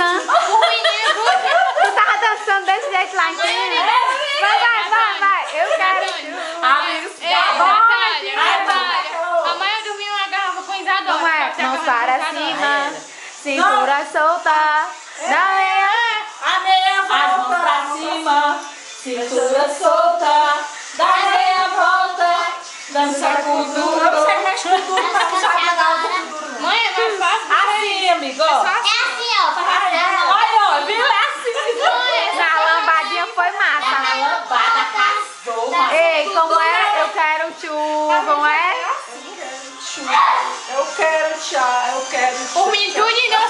dançando. Tu tava dançando desse jeito lá em cima. Vai. Eu quero chuva. Amigos, Amanhã eu dormi uma garrafa com Isadora. Como é? Mãos para cima, cintura solta. Não é? a meia volta pra cima, cintura solta, dá meia volta, dança com duro. Você mexe com duro, mas não sabe nada com duro. Mãe, é mais fácil. Assim, amigo. É assim, ó. Olha, ó, viu? É assim. Na lambadinha foi massa. A lambada casou, mas... Ei, como é? Eu quero chuva, como é? Eu quero chá, eu quero chá. Por mim, tudo não